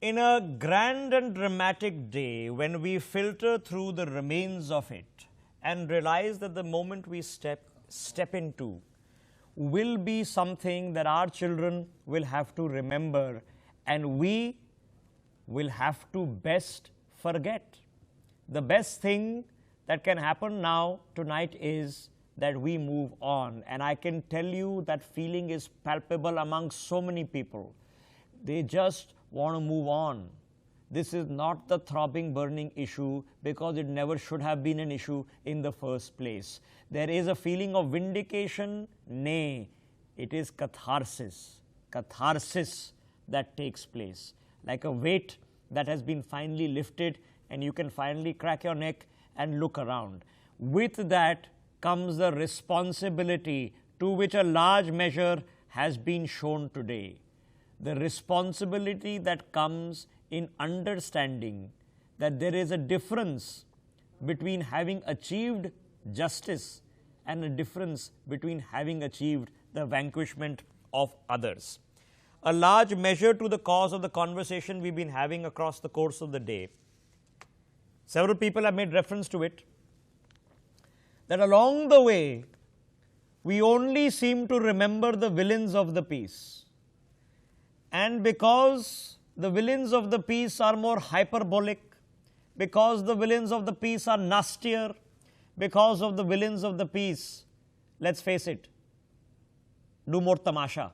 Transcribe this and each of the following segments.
In a grand and dramatic day, when we filter through the remains of it and realize that the moment we step into will be something that our children will have to remember and we will have to best forget. The best thing that can happen now tonight is that we move on, and I can tell you that feeling is palpable among so many people. They just want to move on. This is not the throbbing, burning issue because it never should have been an issue in the first place. There is a feeling of vindication. Nay, it is catharsis. Catharsis that takes place. Like a weight that has been finally lifted and you can finally crack your neck and look around. With that comes the responsibility to which a large measure has been shown today. The responsibility that comes in understanding that there is a difference between having achieved justice and a difference between having achieved the vanquishment of others. A large measure to the cause of the conversation we've been having across the course of the day. Several people have made reference to it, that along the way, we only seem to remember the villains of the piece. And because the villains of the piece are more hyperbolic, because the villains of the piece are nastier, because of the villains of the piece, let's face it, do more tamasha,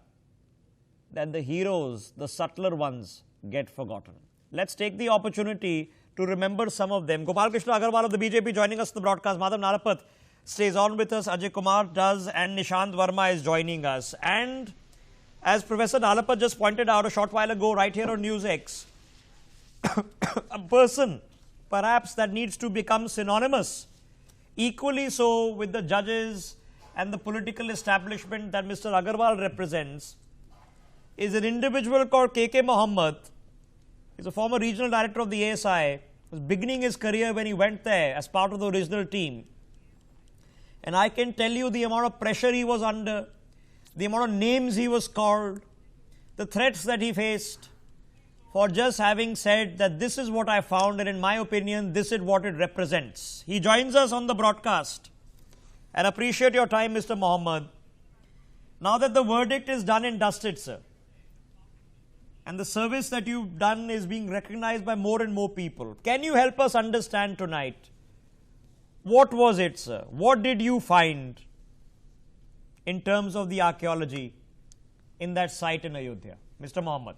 then the heroes, the subtler ones, get forgotten. Let's take the opportunity to remember some of them. Gopal Krishna Agarwal of the BJP joining us in the broadcast. Madhav Narapat stays on with us, Ajay Kumar does, and Nishant Verma is joining us. And as Professor Nalapat just pointed out a short while ago right here on NewsX, a person perhaps that needs to become synonymous, equally so with the judges and the political establishment that Mr. Agarwal represents, is an individual called K.K. Mohammed. He's a former regional director of the ICAI. He was beginning his career when he went there as part of the original team. And I can tell you the amount of pressure he was under, the amount of names he was called, the threats that he faced for just having said that this is what I found and in my opinion, this is what it represents. He joins us on the broadcast and appreciate your time, Mr. Mohammed. Now that the verdict is done and dusted, sir, and the service that you've done is being recognized by more and more people, can you help us understand tonight, what was it, sir? What did you find in terms of the archaeology in that site in Ayodhya? Mr. Mohammed.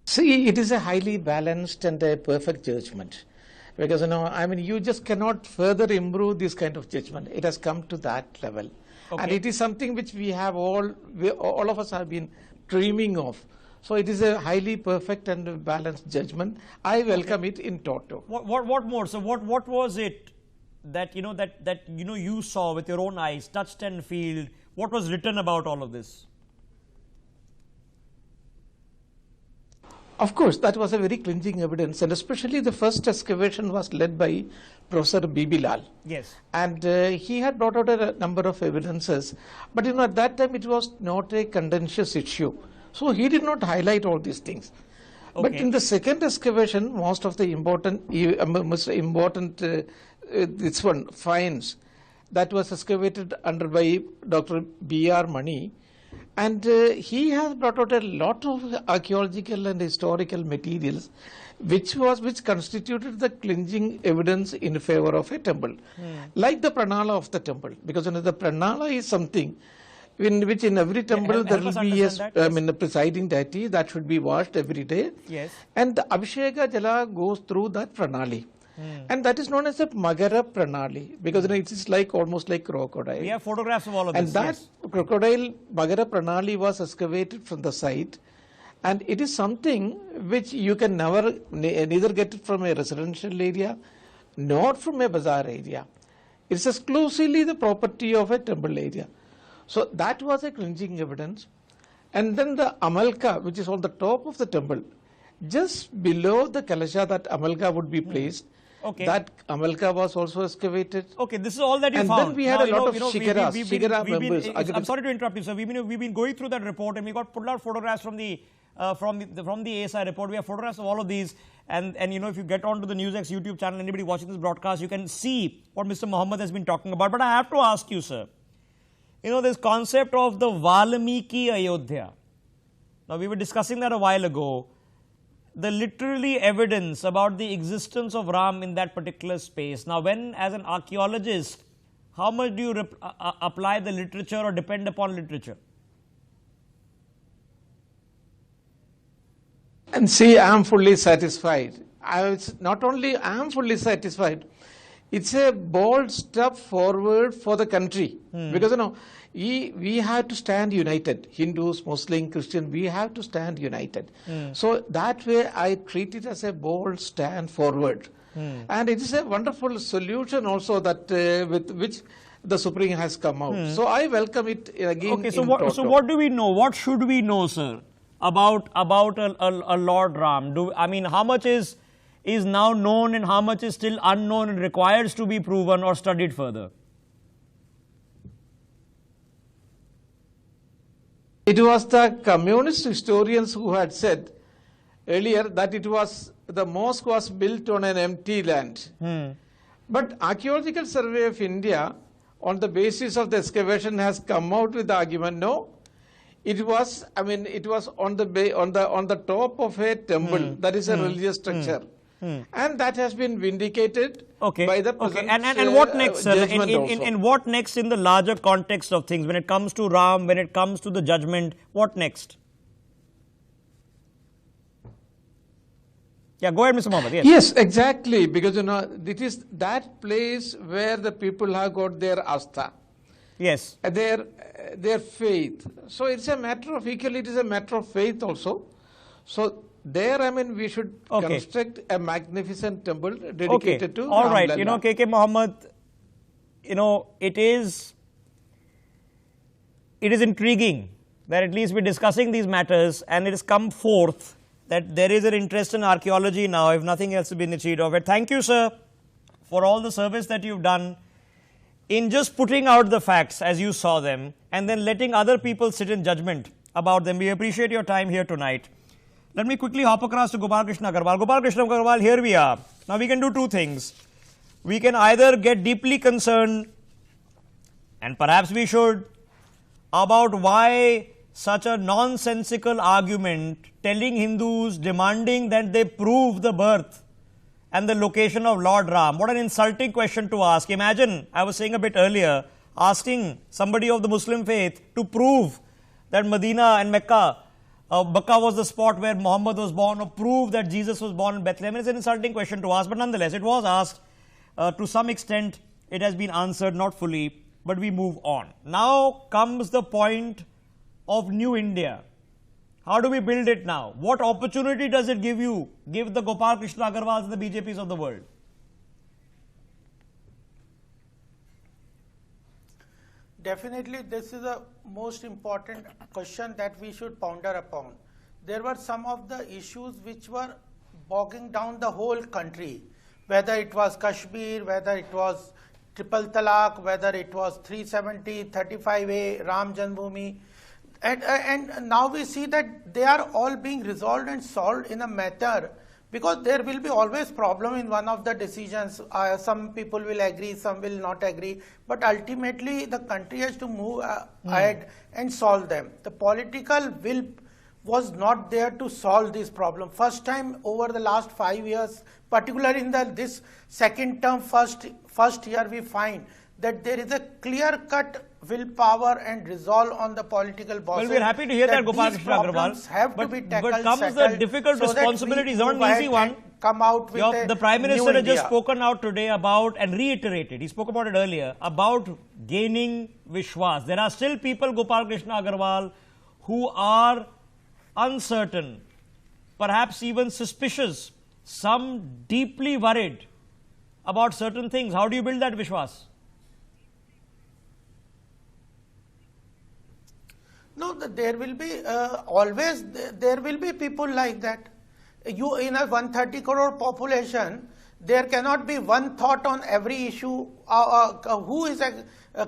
See, it is a highly balanced and a perfect judgment. Because, you just cannot further improve this kind of judgment. It has come to that level. Okay. And it is something which we have all of us have been dreaming of. So it is a highly perfect and balanced judgment. I welcome it in toto. What more? So what was it that you saw with your own eyes, touched and felt? What was written about all of this? Of course, that was a very clinching evidence, and especially the first excavation was led by Professor B.B. Lal. Yes. And he had brought out a number of evidences, but at that time it was not a contentious issue. So he did not highlight all these things. Okay. But in the second excavation, most of the important finds that was excavated under by Dr. B.R. Mani, and he has brought out a lot of archaeological and historical materials which constituted the clinching evidence in favor of a temple. Like the pranala of the temple, because the pranala is something in which in every temple there will be a presiding deity that should be washed every day. Yes. And the Abhisheka Jala goes through that pranali. And that is known as a Magara Pranali, because it is almost like crocodile. We have photographs of all of this. And that crocodile Magara Pranali was excavated from the site, and it is something which you can neither get it from a residential area nor from a bazaar area. It is exclusively the property of a temple area. So that was a clinching evidence. And then the Amalka, which is on the top of the temple, just below the Kalasha that Amalka would be placed, Okay. That Amalka was also excavated. Okay, this is all that you And found. then we had a lot of Shikara members. I'm sorry to interrupt you, sir. We've been going through that report, and we got pulled out photographs from the ASI report. We have photographs of all of these, and you know, if you get onto the NewsX YouTube channel, anybody watching this broadcast, you can see what Mr. Mohammed has been talking about. But I have to ask you, sir, you know, this concept of the Valmiki Ayodhya. Now, we were discussing that a while ago. The literally evidence about the existence of Ram in that particular space. Now, when as an archaeologist, how much do you apply the literature or depend upon literature? And see, I am fully satisfied. Not only I am fully satisfied, it's a bold step forward for the country. Because, you know, we have to stand united. Hindus, Muslim, Christian, we have to stand united. So that way I treat it as a bold stand forward. And it is a wonderful solution also that with which the Supreme has come out. So I welcome it again. Okay, so what do we know? What should we know, sir, about a Lord Ram? I mean, how much is now known and how much is still unknown and requires to be proven or studied further? It was the communist historians who had said earlier that the mosque was built on an empty land. But Archaeological Survey of India, on the basis of the excavation, has come out with the argument, no, it was on the top of a temple, that is a religious structure. And that has been vindicated by the present and what next, sir? And what next in the larger context of things? When it comes to Ram, when it comes to the judgment, what next? Yeah, go ahead, Mr. Mohammed. Yes, exactly. Because, you know, it is that place where the people have got their astha. Yes. Their faith. So it's a matter of, equally it is a matter of faith also. So there, I mean, we should construct a magnificent temple dedicated to all right, Ram Lalla. you know, KK Mohammed, you know, it is intriguing that at least we're discussing these matters, and it has come forth that there is an interest in archaeology now, if nothing else has been achieved of it. Thank you, sir, for all the service that you've done in just putting out the facts as you saw them and then letting other people sit in judgment about them. We appreciate your time here tonight. Let me quickly hop across to Gopal Krishna Agarwal. Gopal Krishna Agarwal, here we are. Now, we can do two things. We can either get deeply concerned, and perhaps we should, about why such a nonsensical argument telling Hindus, demanding that they prove the birth and the location of Lord Ram. What an insulting question to ask. Imagine, I was saying a bit earlier, asking somebody of the Muslim faith to prove that Medina and Mecca was the spot where Muhammad was born, or prove that Jesus was born in Bethlehem. It's an insulting question to ask, but nonetheless, it was asked. To some extent, it has been answered, not fully, but we move on. Now comes the point of New India. How do we build it now? What opportunity does it give the Gopal Krishna Agarwals and the BJPs of the world? Definitely, this is a most important question that we should ponder upon. There were some of the issues which were bogging down the whole country, whether it was Kashmir, whether it was Triple Talaq, whether it was 370, 35A, Ram Janmabhoomi. And now we see that they are all being resolved and solved in a manner, because there will be always problem in one of the decisions. Some people will agree, some will not agree, but ultimately the country has to move ahead and solve them. The political will was not there to solve this problem. First time over the last 5 years, particularly in this second term, first year, we find that there is a clear-cut willpower and resolve on the political bosses. Well, we're happy to hear that, Gopal Krishna Agarwal. Have to be tackled, but comes the difficult responsibility, it's not an easy one. Come out with the Prime Minister has just spoken out today about, and reiterated, he spoke about it earlier, about gaining Vishwas. There are still people, Gopal Krishna Agarwal, who are uncertain, perhaps even suspicious, some deeply worried about certain things. How do you build that Vishwas? No, there will be always there will be people like that. You in a 130 crore population, There cannot be one thought on every issue.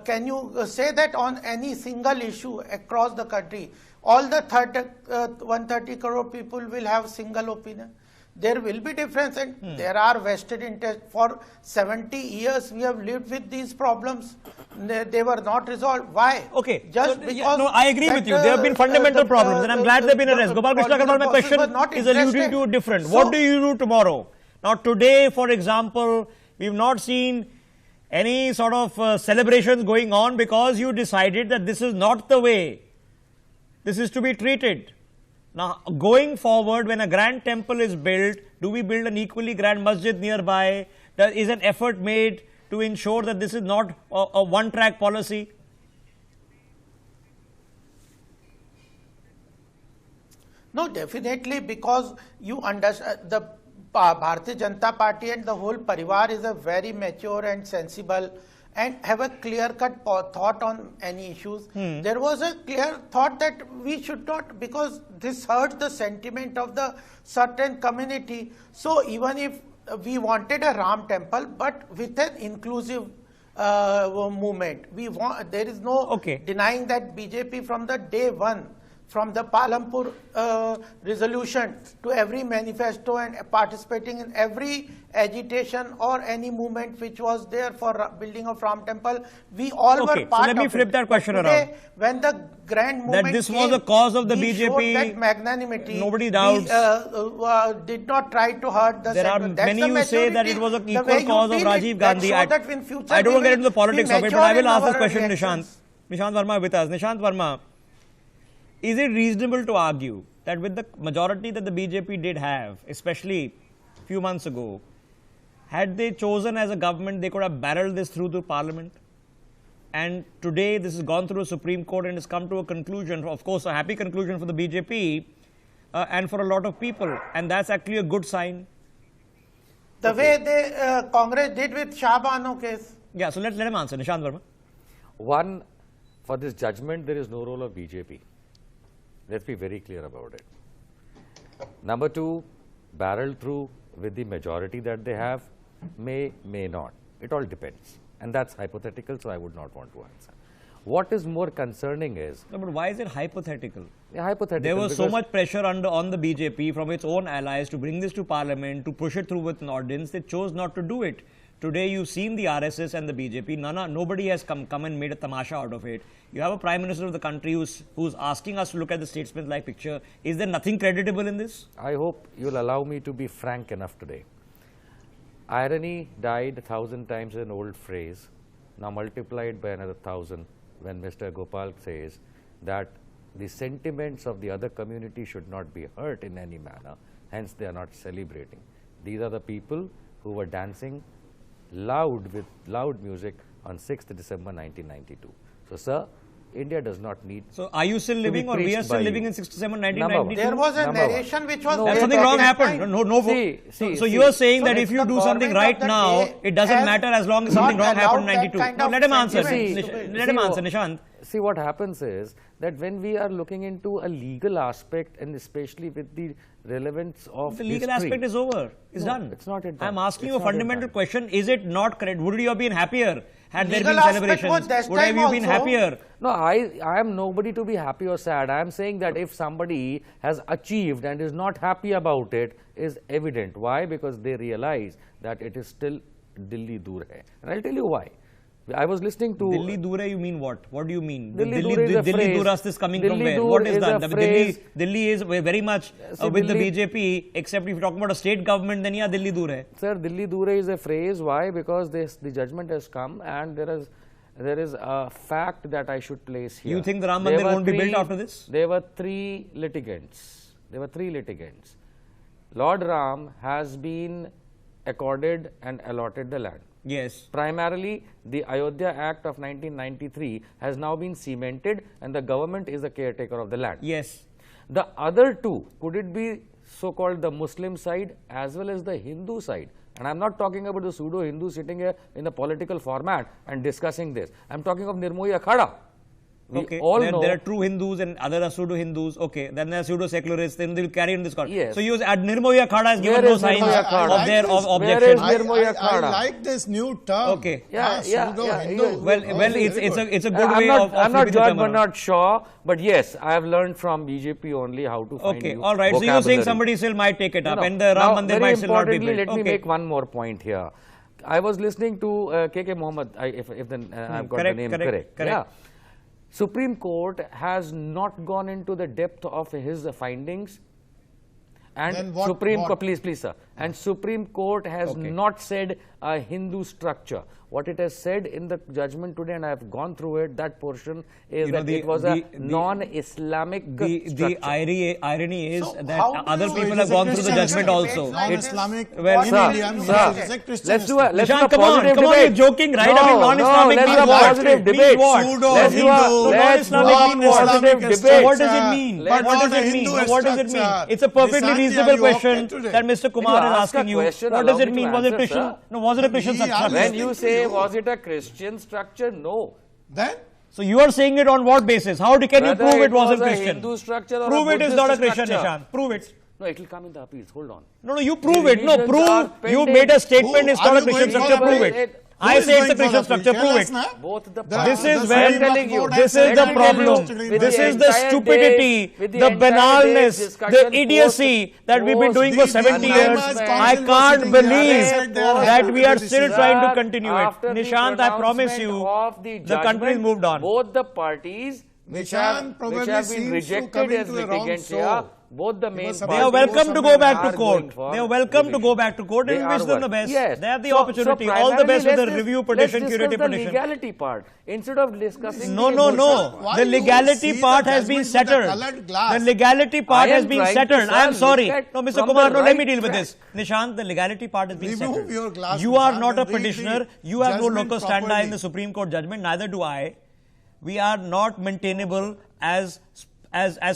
Can you say that on any single issue across the country, all the 130 crore people will have single opinion? There will be difference, and there are vested interests. For 70 years, we have lived with these problems. They were not resolved. Why? Okay. Just because. No, I agree with you. There have been fundamental problems, and I'm glad they've been addressed. Gopal Krishna Agarwal, my question is alluding to different. So, what do you do tomorrow? Now, today, for example, we've not seen any sort of celebrations going on because you decided that this is not the way this is to be treated. Now, going forward, when a grand temple is built, do we build an equally grand masjid nearby? Is an effort made to ensure that this is not a one-track policy? No, definitely, because you understand the Bharatiya Janata Party and the whole Parivar is a very mature and sensible and have a clear-cut thought on any issues. There was a clear thought that we should not, because this hurts the sentiment of the certain community. So even if we wanted a Ram temple, but with an inclusive movement, there is no denying that BJP from the day one, from the Palampur resolution to every manifesto and participating in every agitation or any movement which was there for building of Ram temple, we all were part of it. So let me flip that question around. When the grand movement that this was the cause of the BJP, that magnanimity, nobody doubts. Did not try to hurt the There are many who say that it was an equal cause of Rajiv Gandhi. I don't want to get into the politics of it, but I will ask this question, Nishant. Nishant Verma with us. Nishant Verma, is it reasonable to argue that with the majority that the BJP did have, especially a few months ago, had they chosen as a government, they could have barreled this through the parliament? And today, this has gone through a Supreme Court and has come to a conclusion, of course, a happy conclusion for the BJP and for a lot of people. And that's actually a good sign. The way they Congress did with Shah Bano case. Yeah, so let him answer. Nishant Verma. One, for this judgment, there is no role of BJP. Let's be very clear about it. Number two, barrel through with the majority that they have, may not. It all depends. And that's hypothetical, so I would not want to answer. What is more concerning is... No, but why is it hypothetical? Yeah, hypothetical. There was so much pressure on the BJP from its own allies to bring this to parliament, to push it through with an ordinance. They chose not to do it. Today, you've seen the RSS and the BJP. Nobody has come and made a tamasha out of it. You have a Prime Minister of the country who's asking us to look at the statesman-like picture. Is there nothing creditable in this? I hope you'll allow me to be frank enough today. Irony died 1,000 times is an old phrase, now multiplied by another 1,000 when Mr. Gopal says that the sentiments of the other community should not be hurt in any manner, hence they are not celebrating. These are the people who were dancing loud with loud music on 6th December 1992. So, sir, India does not need. So, are you still living, or we are still living in 6th December 1992? There was a narration which was. That something wrong happened. So you are saying that if you do something right now, it doesn't matter as long as something wrong happened in 92. No, let him answer. Let him answer, Nishant. See, what happens is that when we are looking into a legal aspect, and especially with the relevance of the legal aspect is over. It's done. It's not done. I'm asking you a fundamental question. Is it not correct? Would you have been happier had there been celebrations? Would have you been happier? No, I am nobody to be happy or sad. I am saying that if somebody has achieved and is not happy about it, is evident. Why? Because they realize that it is still Delhi dur hai. And I'll tell you why. I was listening to... Delhi dur hai, you mean what? What do you mean? Delhi Duras is coming from where? What is that? Delhi is very much with the BJP, except if you're talking about a state government, then yeah, Delhi dur hai. Sir, Delhi dur hai is a phrase. Why? Because the judgment has come and there is a fact that I should place here. You think the Ram Mandir won't be built after this? There were three litigants. Lord Ram has been accorded and allotted the land. Yes. Primarily, the Ayodhya Act of 1993 has now been cemented and the government is the caretaker of the land. Yes. The other two, could it be so-called the Muslim side as well as the Hindu side? And I'm not talking about the pseudo-Hindu sitting here in the political format and discussing this. I'm talking of Nirmohi Akhada. We Okay, all know there are true Hindus and other are pseudo Hindus. Okay, then there are pseudo secularists. Then they will carry in this court. Yes. So you at Nirmoya Khada has given Where no is signs Nirmoya Khada? of their Where is objection. Nirmoya I Khada? like this new term. Okay. Pseudo-Hindu. Well, it's a good way of I'm not flipping the George term around. Bernard Shaw, but yes, I have learned from BJP only how to find Okay, new all right. So you're saying vocabulary. somebody still might take it up, No, and the now, Ram Mandir very might still not be importantly, built. let me Okay. make one more point here. I was listening to KK Mohammed, if I've got the name correct. Yeah. Supreme Court has not gone into the depth of his findings, and Then what- please sir, and Supreme Court has not said a Hindu structure. What it has said in the judgment today, and I have gone through it, that portion is that it was a non-Islamic structure. The irony is So that how do other you- people it have is a gone through the Christian judgment Islam. also. Non-Islamic Well, in sir, India, sir, it is a Christian let's do a Nishant, come positive on, debate. you're joking, right? I mean, non-Islamic let's means do a what? positive Means debate. what? Let's do a Pseudo-Hindu, non-Islamic means what? positive Islamic debate. What does it mean? But What not does a it mean? Hindu What does it mean? structure. It's a perfectly Nishant, reasonable are you okay question today? that Mr. Kumar When you is ask a asking you. question, What does allow it me mean? to Was it answer, Christian? sir. No, was it a Christian We are structure? When listening you to say, you. was it a Christian structure? No. Then So you are saying it on what basis? How can you Whether prove it was wasn't a Christian? Hindu structure or Prove a it is not a Buddhist Christian, structure. Nishant. Prove it. No, it will come in the appeals. Hold on. No, you prove it. No, revisions prove. are You pending. made a statement. Who? It's Are not a you Christian going structure. for Prove the- it. Who I is say it's going a for Christian the structure. appeal? Prove Tell it. us now. Both the This is parties. when- I'm telling you. this is the problem. This is the stupidity, the banalness, the idiocy that we've been doing for The 70 Alabama years. is I constantly can't sitting there. believe They said they are that happy we with are the still decision. trying to continue it. After the Nishant, I promise pronouncement you, of the the country has judgment, moved on. Both the parties which Nishant have probably been seems to rejected come as into the wrong litigants soul. here, both the main was They parties are welcome to go back to court. for They are welcome to revision. go back to court, and They we wish are them the work- best. Yes. They have the So opportunity. All the best with the primarily review let's petition, discuss curative the petition. legality part instead of discussing No, the no, emotion. no. Why The you legality see part the has been judgment with a settled. coloured glass? The legality part I has am been trying to, settled. sir, I am sorry. look at No, Mr. from Kumar, the no, let right me deal with track. this. Nishant, the legality part has been Remove settled. your glasses, You are Nishant, not a and read the petitioner. You have no judgment locus standi in properly. the Supreme Court judgment. Neither do I. We are not maintainable as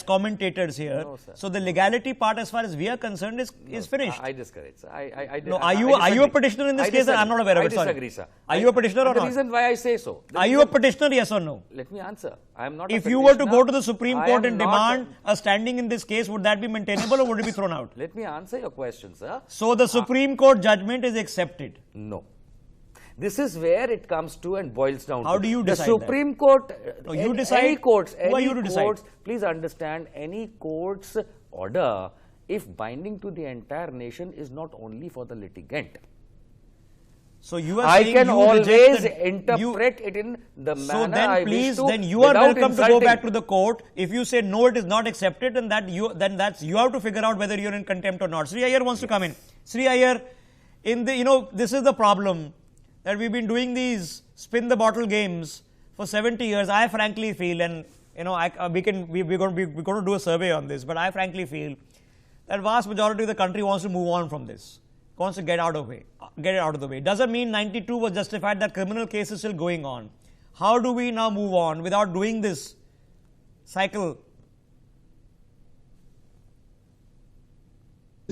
commentators here. No, sir. So the legality part, as far as we are concerned, is finished. I discourage, sir. No, are you a petitioner in this case? I'm not aware of it. I Sorry. disagree, sir. Are you a petitioner or The not? reason why I say so. Are you a petitioner? Yes or no? Let me answer. I am not. If a you were to petitioner. go to the Supreme I Court am and not demand a standing in this case, would that be maintainable or would it be thrown out? Let me answer your question, sir. So the Supreme Court judgment is accepted. No. This is where it comes to and boils down How to. do you decide The Supreme Court, No, you any decide? courts, Who are any you to decide? courts, please understand, any court's order, if binding to the entire nation, is not only for the litigant. So you are I saying can you always reject the- interpret it in the So manner then I please, wish to, then you are without welcome to go insulting. back to the court. If you say no, it is not accepted, then you have to figure out whether you're in contempt or not. Sri Iyer wants to come in. Sri Iyer, this is the problem, that we've been doing these spin the bottle games for 70 years. I frankly feel, and we're going to do a survey on this, but I frankly feel that vast majority of the country wants to move on from this, wants to get it out of the way. Doesn't mean 92 was justified, that criminal case is still going on. How do we now move on without doing this cycle?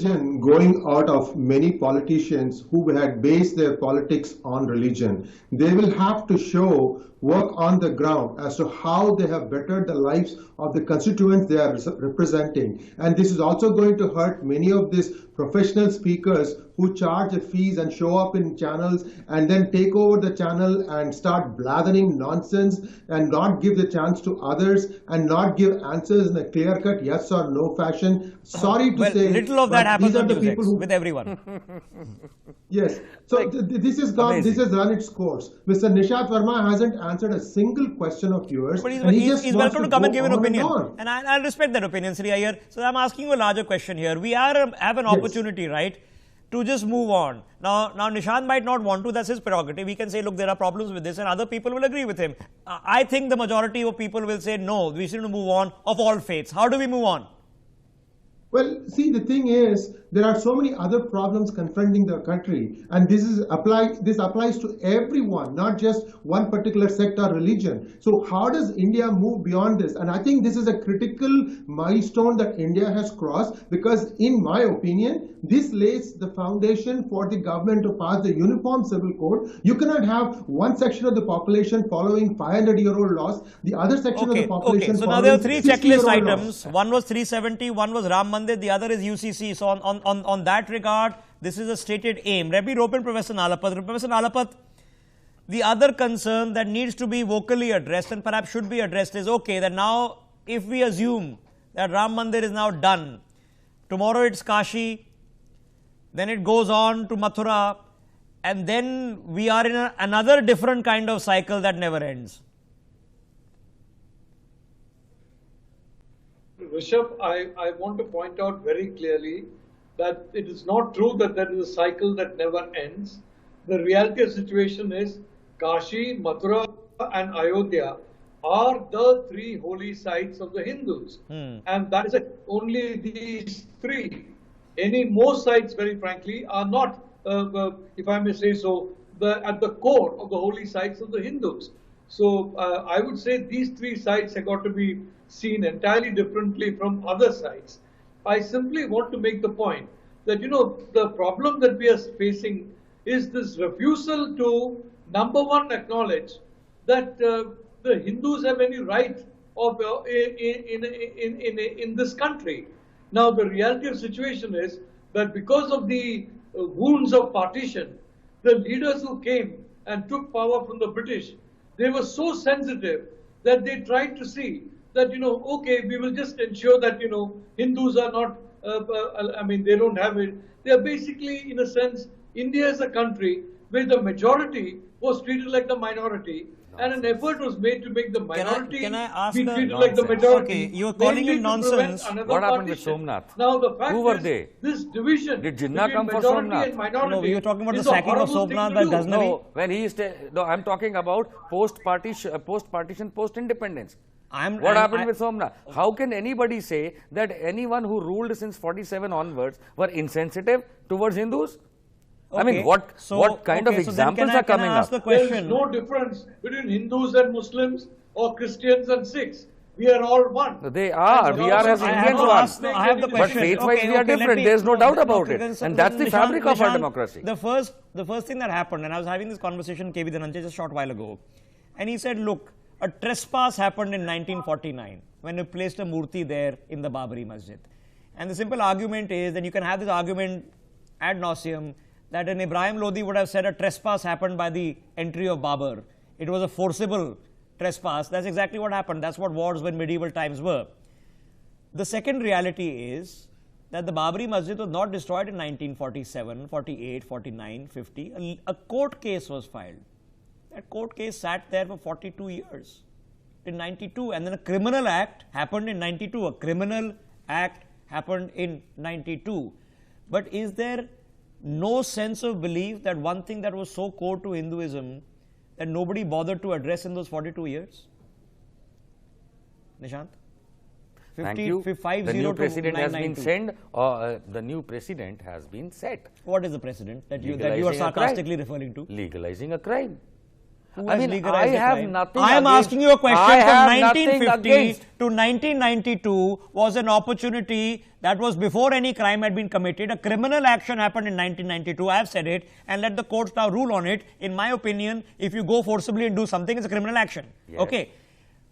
Going out of many politicians who had based their politics on religion. They will have to show work on the ground as to how they have bettered the lives of the constituents they are representing. And this is also going to hurt many of these professional speakers who charge the fees and show up in channels and then take over the channel and start blathering nonsense and not give the chance to others and not give answers in a clear-cut yes or no fashion. Sorry to say, little of that happens these are on the News people X who with everyone. Yes. So this has gone. amazing. This has run its course. Mr. Nishat Verma hasn't answered a single question of yours. But and he just he's wants welcome to come and go give an on opinion. on. And I'll respect that opinion, Sri Iyer. So I'm asking you a larger question here. We have an opportunity, right, to just move on. Now Nishant might not want to. That's his prerogative. He can say, look, there are problems with this, and other people will agree with him. I think the majority of people will say, no, we should move on of all faiths. How do we move on? Well, see, the thing is, there are so many other problems confronting the country, and this applies to everyone, not just one particular sect or religion. So how does India move beyond this? And I think this is a critical milestone that India has crossed, because in my opinion, this lays the foundation for the government to pass the Uniform Civil Code. You cannot have one section of the population following 500-year-old laws, the other section of the population So now there are following three checklist 60-year-old items. laws. One was 370, one was Ram Mandir, the other is UCC. So on that regard, this is a stated aim. Let me rope in Professor Nalapat. Professor Nalapat, the other concern that needs to be vocally addressed and perhaps should be addressed is, okay, that now if we assume that Ram Mandir is now done, tomorrow it's Kashi, then it goes on to Mathura, and then we are in another different kind of cycle that never ends. Rishabh, I want to point out very clearly that it is not true that there is a cycle that never ends. The reality of the situation is Kashi, Mathura and Ayodhya are the three holy sites of the Hindus. And that is it. Only these three. Any more sites, very frankly, are not, if I may say so, at the core of the holy sites of the Hindus. So I would say these three sites have got to be seen entirely differently from other sites. I simply want to make the point that, the problem that we are facing is this refusal to, number one, acknowledge that the Hindus have any right of in this country. Now, the reality of the situation is that because of the wounds of partition, the leaders who came and took power from the British, they were so sensitive that they tried to see that, okay, we will just ensure that, Hindus are not, they don't have it. They are basically, in a sense, India is a country where the majority was treated like the minority. And an effort was made to make the minority be treated like the majority. Okay, you're calling it nonsense. What happened with Somnath? Now the fact Who were is, they? this division Did Jinnah come for majority Somnath? and minority No, you're talking about the is a sacking of horrible thing Somnath to by do. Ghaznavi. No, when he is no, I'm talking about post-partition, post-independence. What happened with Somnath? How can anybody say that anyone who ruled since 47 onwards were insensitive towards Hindus? I mean, what kind of examples are coming up? There is no difference between Hindus and Muslims or Christians and Sikhs. We are all one. They are. We are as Indians one. I have the But question. faith-wise, we are different. There's no doubt about it. And that's the fabric of our democracy. The first thing that happened, and I was having this conversation with K.V. Dhananjay just a short while ago, and he said, look, a trespass happened in 1949 when we placed a murti there in the Babri Masjid. And the simple argument is that you can have this argument ad nauseum that an Ibrahim Lodi would have said a trespass happened by the entry of Babur. It was a forcible trespass. That's exactly what happened. That's what wars in medieval times were. The second reality is that the Babri Masjid was not destroyed in 1947, 48, 49, 50. A court case was filed. That court case sat there for 42 years in 92, and then a criminal act happened in 92. A criminal act happened in 92. But is there no sense of belief that one thing that was so core to Hinduism that nobody bothered to address in those 42 years? Nishant? Thank you. The new president has been sent, or the new president has been set. What is the president that you are sarcastically referring to? Legalizing a crime. I have nothing. I am asking you a question. From 1950 to 1992 was an opportunity that was before any crime had been committed. A criminal action happened in 1992. I have said it, and let the courts now rule on it. In my opinion, if you go forcibly and do something, it's a criminal action. Yes. Okay.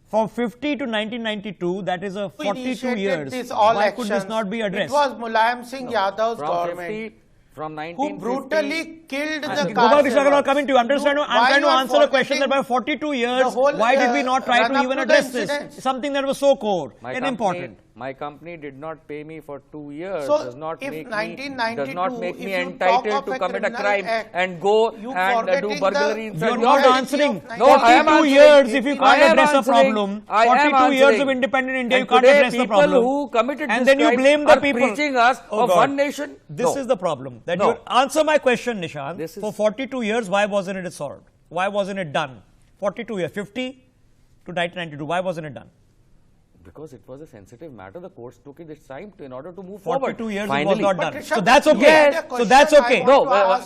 From 50 to 1992, that is a 42 years. Why could this not be addressed? It was Mulayam Singh Yadav's government. From who brutally killed the Gopal Krishna Agarwal, coming to you. I'm trying to answer a question that by 42 years, why did we not try to even address this? Something that was so core and important. My company did not pay me for 2 years. So does not if make me entitled to commit a crime and go and do burglary inside. You're not answering. No, I am 42 years if you can't address a problem. 42 years of independent India, you can't address the problem. Who committed and this then you blame the people preaching us of one nation. This is the problem. That you answer my question, Nishant. For 42 years, why wasn't it solved? Why wasn't it done? 42 years, 50 to 1992. Why wasn't it done? Because it was a sensitive matter, the courts took its time in order to move forward. 42 years Finally. it was not But done. Rishabh, So that's okay. yes. So that's okay. No,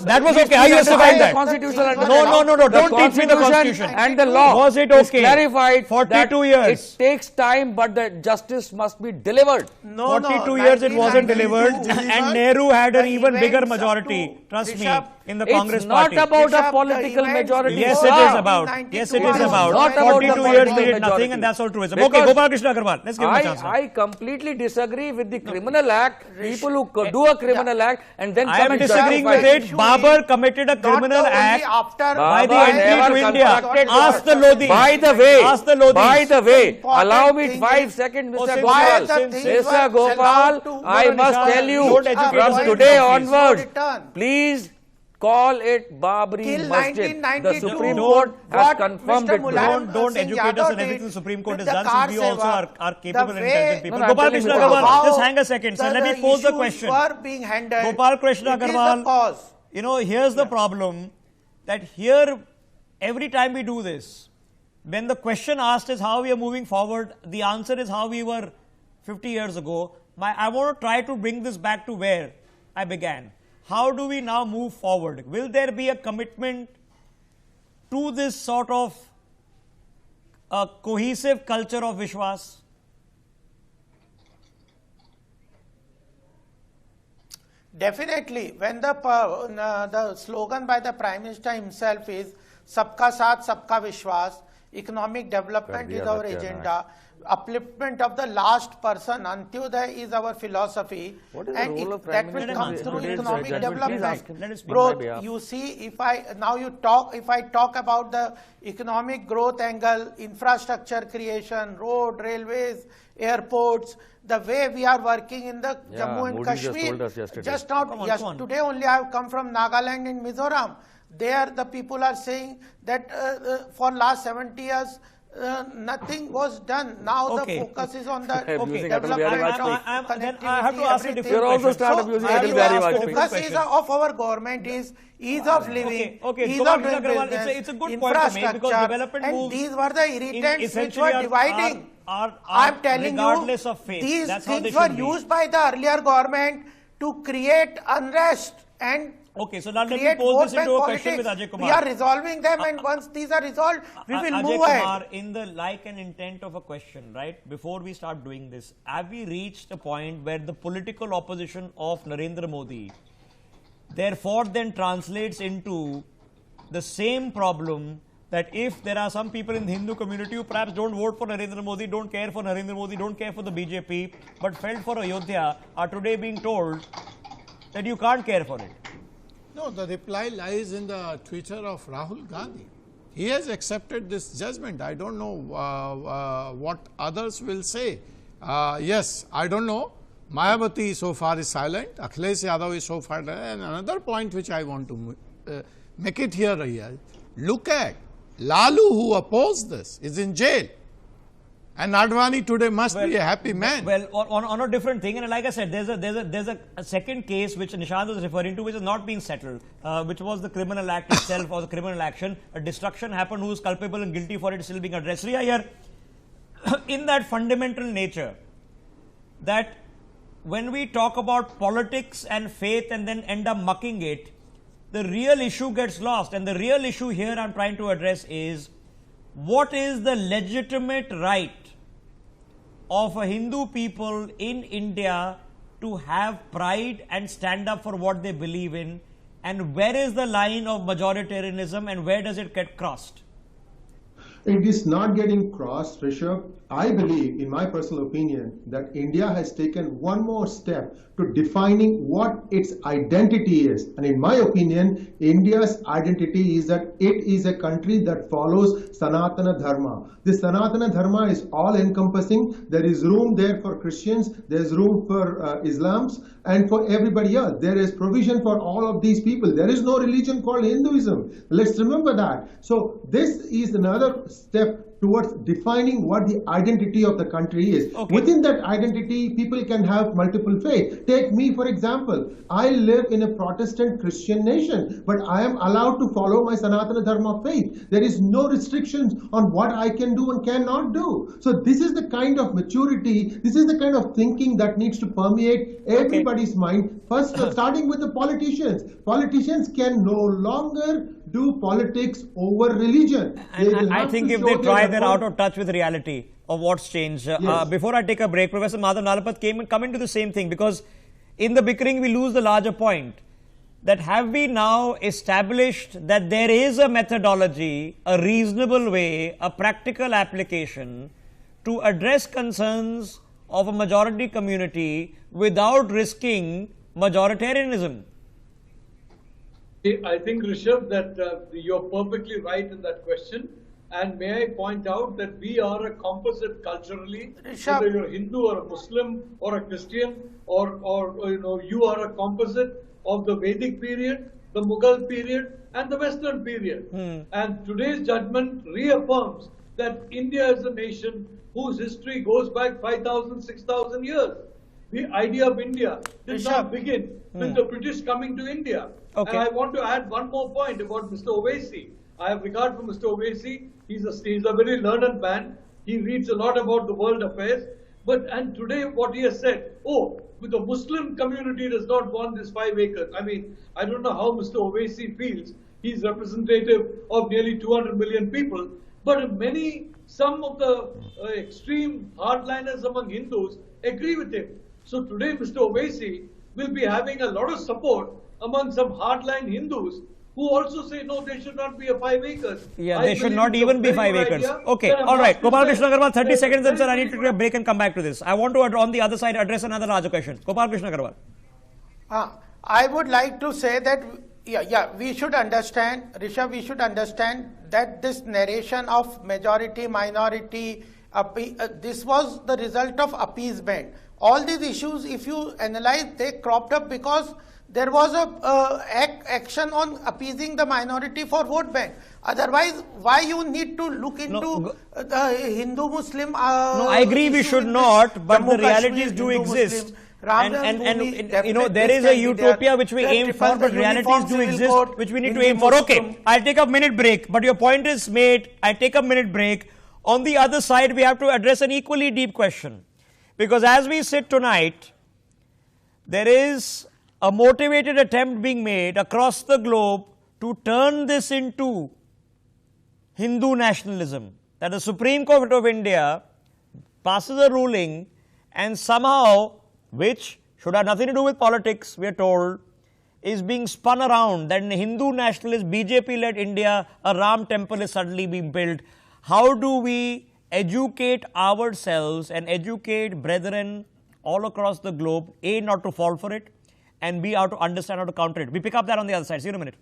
that was okay. Are you justifying that? Constitutional No. The Don't teach me the Constitution. and the law. Was it is okay? clarified 42 that years. it takes time, but the justice must be delivered. No, 42 years it wasn't delivered, 1992 and Nehru had an the even bigger events up majority. to Trust me, Rishabh, in the It's Congress not party. about Rishabh, a political the events majority. Yes, before it is about. 1992 Yes, it was is about. not about 42 the years we political did nothing, majority. and that's all tourism. Because Okay, Gopal Krishna Agarwal. Let's give him a chance. I completely disagree with the criminal act. People who do a criminal act and then I come am and disagreeing justify with it. Issue Babar is committed a not criminal only act after by the Babar entry never to India. constructed Ask the Lodis. By the way, Ask the Lodis. by the way, Important allow me thing 5 is- seconds, Oh, Mr. since why Gopal. the things were Mr. Gopal, allowed to- I No, must Nishad, tell you, don't educate us from in today countries. onwards, Return. please call it Babri Till Masjid. The 1992, Supreme Court has what confirmed Mr. it. Mulayam Don't Singh educate us Yadav on everything the did Supreme Court with has the done, car since we also seva, are capable the and way- intelligent people. No, no, Gopal I'm Krishna telling you Agarwal, how just hang a second, sir. Let me pose the issues question. were being handled. Gopal Krishna It is the Agarwal, cause. you know, here's the problem, that here, every time we do this, when the question asked is how we are moving forward, the answer is how we were 50 years ago. I want to try to bring this back to where I began. How do we now move forward? Will there be a commitment to this sort of a cohesive culture of Vishwas? Definitely, when the slogan by the Prime Minister himself is "Sabka Saath, Sabka Vishwas," economic development is our agenda. Upliftment of the last person, Antyodaya is our philosophy, What is the and role of that Prime will Minister come in through today's economic judgment? Please ask him. development. Let him speak on my Growth. behalf. You see, if I talk about the economic growth angle, infrastructure creation, road, railways, airports, the way we are working in the Yeah, Jammu and Modi just Kashmir. told us yesterday. Just now, Come on, yes, come on. today only I have come from Nagaland and Mizoram. There the people are saying that for last 70 years nothing was done. Now Okay. the focus is on the Abusing development Atal Bihari of Vajpayee. Then I have to ask a connectivity, different You also question. start so abusing I have Atal to Bihari ask a Vajpayee. different focus is question. of our government is ease of living, Okay, ease Gopal of doing Krishna Agarwal, business, it's a good point to make, because infrastructure, development and moves these were the irritants which essentially were dividing. I'm telling regardless you, of faith. these That's how they things were should be. used by the earlier government to create unrest and Okay, so now let me create pose vote this into bank a question with politics. Ajay Kumar. We are resolving them, and once these are resolved, we will Ajay move ahead. Kumar, in the like and intent of a question, right, before we start doing this, have we reached a point where the political opposition of Narendra Modi therefore then translates into the same problem, that if there are some people in the Hindu community who perhaps don't vote for Narendra Modi, don't care for Narendra Modi, don't care for the BJP, but felt for Ayodhya, are today being told that you can't care for it? No, the reply lies in the Twitter of Rahul Gandhi. He has accepted this judgment. I don't know what others will say. Yes, I don't know. Mayawati so far is silent. Akhilesh Yadav is so far. And another point which I want to make it here. Look at Lalu, who opposed this, is in jail. And Advani today must be a happy man. Well, on a different thing, and like I said, there's a second case which Nishant was referring to, which is not being settled, which was the criminal act itself, or the criminal action. A destruction happened, who is culpable and guilty for it is still being addressed. Riya, here, in that fundamental nature, that when we talk about politics and faith and then end up mucking it, the real issue gets lost. And the real issue here I'm trying to address is, what is the legitimate right of a Hindu people in India to have pride and stand up for what they believe in, and where is the line of majoritarianism and where does it get crossed? It is not getting crossed, Rishabh. I believe, in my personal opinion, that India has taken one more step to defining what its identity is. And in my opinion, India's identity is that it is a country that follows Sanatana Dharma. The Sanatana Dharma is all encompassing. There is room there for Christians, there is room for Islams, and for everybody else. There is provision for all of these people. There is no religion called Hinduism. Let's remember that. So this is another step towards defining what the identity of the country is. Okay. Within that identity, people can have multiple faiths. Take me, for example. I live in a Protestant Christian nation, but I am allowed to follow my Sanatana Dharma faith. There is no restrictions on what I can do and cannot do. So this is the kind of maturity, this is the kind of thinking that needs to permeate everybody's mind. First, starting with the politicians. Politicians can no longer do politics over religion. And I think if they try, they're out of touch with reality of what's changed. Before I take a break, Professor Madhav Nalapat come into the same thing, because in the bickering we lose the larger point. That have we now established that there is a methodology, a reasonable way, a practical application to address concerns of a majority community without risking majoritarianism? I think, Rishabh, that you're perfectly right in that question. And may I point out that we are a composite culturally, whether you're Hindu or a Muslim or a Christian, or you are a composite of the Vedic period, the Mughal period, and the Western period. And today's judgment reaffirms that India is a nation whose history goes back 5,000, 6,000 years. The idea of India did not begin with the British coming to India. Okay. And I want to add one more point about Mr. Owaisi. I have regard for Mr. Owaisi. He's a very learned man. He reads a lot about the world affairs. And today what he has said, the Muslim community does not want this 5 acres. I mean, I don't know how Mr. Owaisi feels. He's representative of nearly 200 million people. But some of the extreme hardliners among Hindus agree with him. So today Mr. Owaisi will be having a lot of support among some hardline Hindus who also say, no, there should not be a 5 acres. Yeah, they should not even be 5 acres. Okay, all right. Gopal Krishna Agarwal, 30 seconds, and sir, I need to take a break and come back to this. I want to, on the other side, address another larger question. Gopal Krishna Agarwal. I would like to say that, we should understand, Rishabh, we should understand that this narration of majority, minority, this was the result of appeasement. All these issues, if you analyze, they cropped up because there was a action on appeasing the minority for vote bank. Otherwise, why you need to look into the Hindu-Muslim? No, I agree we should not, but the realities do exist. And there is a utopia which we aim for, but realities do exist which we need to aim for. Okay, I'll take a minute break, but your point is made. I take a minute break. On the other side, we have to address an equally deep question. Because as we sit tonight, there is a motivated attempt being made across the globe to turn this into Hindu nationalism. That the Supreme Court of India passes a ruling and somehow, which should have nothing to do with politics, we are told, is being spun around, that in Hindu nationalist BJP-led India, a Ram temple is suddenly being built. How do we educate ourselves and educate brethren all across the globe, A, not to fall for it, and B, how to understand how to counter it? We pick up that on the other side. See you in a minute.